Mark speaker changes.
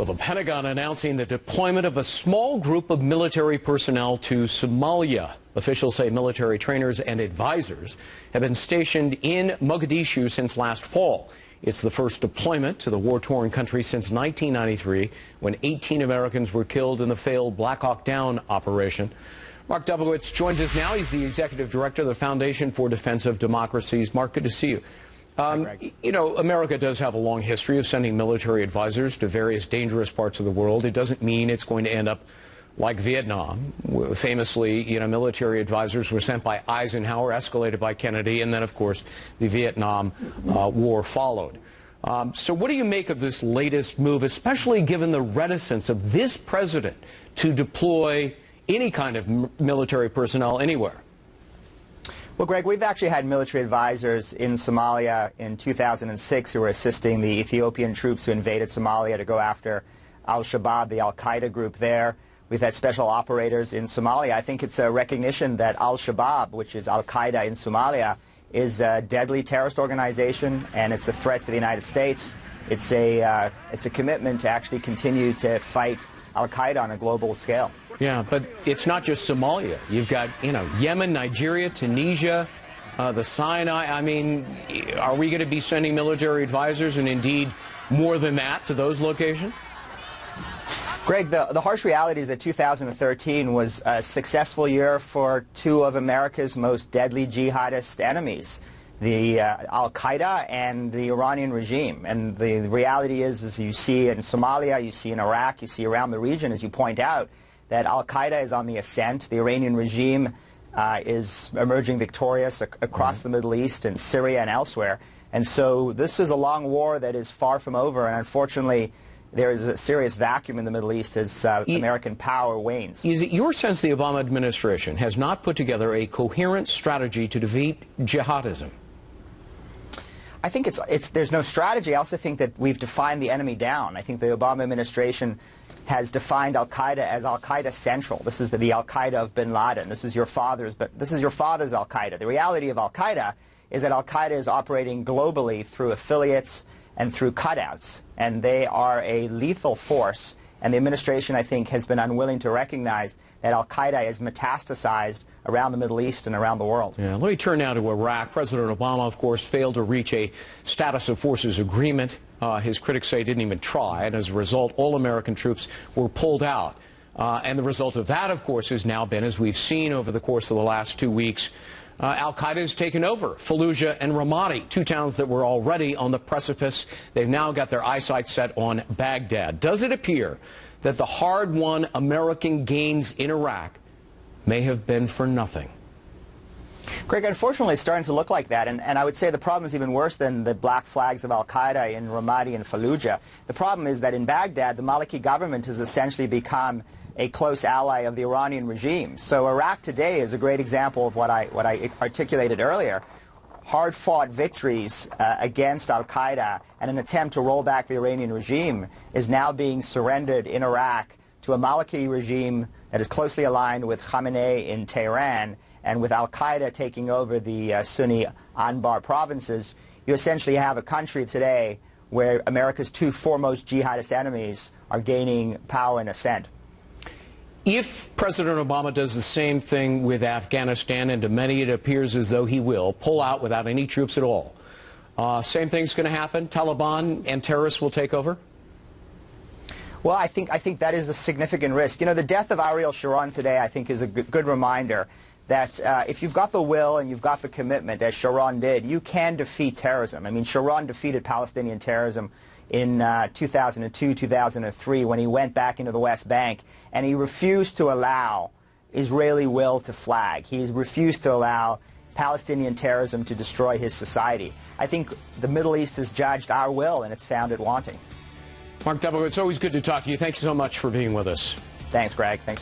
Speaker 1: Well, the Pentagon announcing the deployment of a small group of military personnel to Somalia. Officials say military trainers and advisors have been stationed in Mogadishu since last fall. It's the first deployment to the war-torn country since 1993, when 18 Americans were killed in the failed Black Hawk Down operation. Mark Dubowitz joins us now. He's the executive director of the Foundation for Defense of Democracies. Mark, good to see you. You know, America does have a long history of sending military advisors to various dangerous parts of the world. It doesn't mean it's going to end up like Vietnam. Famously, you know, military advisors were sent by Eisenhower, escalated by Kennedy, and then, of course, the Vietnam War followed. So what do you make of this latest move, especially given the reticence of this president to deploy any kind of military personnel anywhere?
Speaker 2: Well, Greg, we've actually had military advisors in Somalia in 2006 who were assisting the Ethiopian troops who invaded Somalia to go after Al-Shabaab, the Al-Qaeda group there. We've had special operators in Somalia. I think it's a recognition that Al-Shabaab, which is Al-Qaeda in Somalia, is a deadly terrorist organization, and it's a threat to the United States. It's a commitment to actually continue to fight Al-Qaeda on a global scale.
Speaker 1: Yeah, but it's not just Somalia. You've got, you know, Yemen, Nigeria, Tunisia, the Sinai. I mean, are we going to be sending military advisors, and indeed more than that, to those locations?
Speaker 2: Greg, the harsh reality is that 2013 was a successful year for two of America's most deadly jihadist enemies, the Al-Qaeda and the Iranian regime. And the reality is, as you see in Somalia, you see in Iraq, you see around the region, as you point out, that Al-Qaeda is on the ascent. The Iranian regime is emerging victorious across the Middle East and Syria and elsewhere. And so this is a long war that is far from over, and unfortunately there is a serious vacuum in the Middle East as American power wanes.
Speaker 1: Is it your sense the Obama administration has not put together a coherent strategy to defeat jihadism?
Speaker 2: I think there's no strategy. I also think that we've defined the enemy down. I think the Obama administration has defined Al-Qaeda as Al-Qaeda Central. This is the Al-Qaeda of bin Laden. This is your father's Al-Qaeda. The reality of Al-Qaeda is that Al-Qaeda is operating globally through affiliates and through cutouts, and they are a lethal force. And the administration, I think, has been unwilling to recognize that Al-Qaeda is metastasized around the Middle East and around the world.
Speaker 1: Yeah, let me turn now to Iraq. President Obama, of course, failed to reach a status of forces agreement. His critics say he didn't even try, and as a result, all American troops were pulled out. And the result of that, of course, has now been, as we've seen over the course of the last 2 weeks, Al-Qaeda has taken over Fallujah and Ramadi, two towns that were already on the precipice. They've now got their eyesight set on Baghdad. Does it appear that the hard-won American gains in Iraq may have been for nothing?
Speaker 2: Greg, unfortunately, it's starting to look like that, and I would say the problem is even worse than the black flags of Al-Qaeda in Ramadi and Fallujah. The problem is that in Baghdad, the Maliki government has essentially become a close ally of the Iranian regime. So Iraq today is a great example of what I articulated earlier. Hard-fought victories against Al-Qaeda and an attempt to roll back the Iranian regime is now being surrendered in Iraq to a Maliki regime that is closely aligned with Khamenei in Tehran, and with Al-Qaeda taking over the Sunni Anbar provinces. You essentially have a country today where America's two foremost jihadist enemies are gaining power and ascent.
Speaker 1: If President Obama does the same thing with Afghanistan, and to many it appears as though he will, pull out without any troops at all, same thing's going to happen? Taliban and terrorists will take over?
Speaker 2: Well, I think that is a significant risk. You know, the death of Ariel Sharon today, I think, is a good reminder that if you've got the will and you've got the commitment, as Sharon did, you can defeat terrorism. I mean, Sharon defeated Palestinian terrorism in 2002, 2003, when he went back into the West Bank, and he refused to allow Israeli will to flag. He refused to allow Palestinian terrorism to destroy his society. I think the Middle East has judged our will, and it's found it wanting.
Speaker 1: Mark Dubowitz, it's always good to talk to you. Thank you so much for being with us.
Speaker 2: Thanks, Greg. Thanks for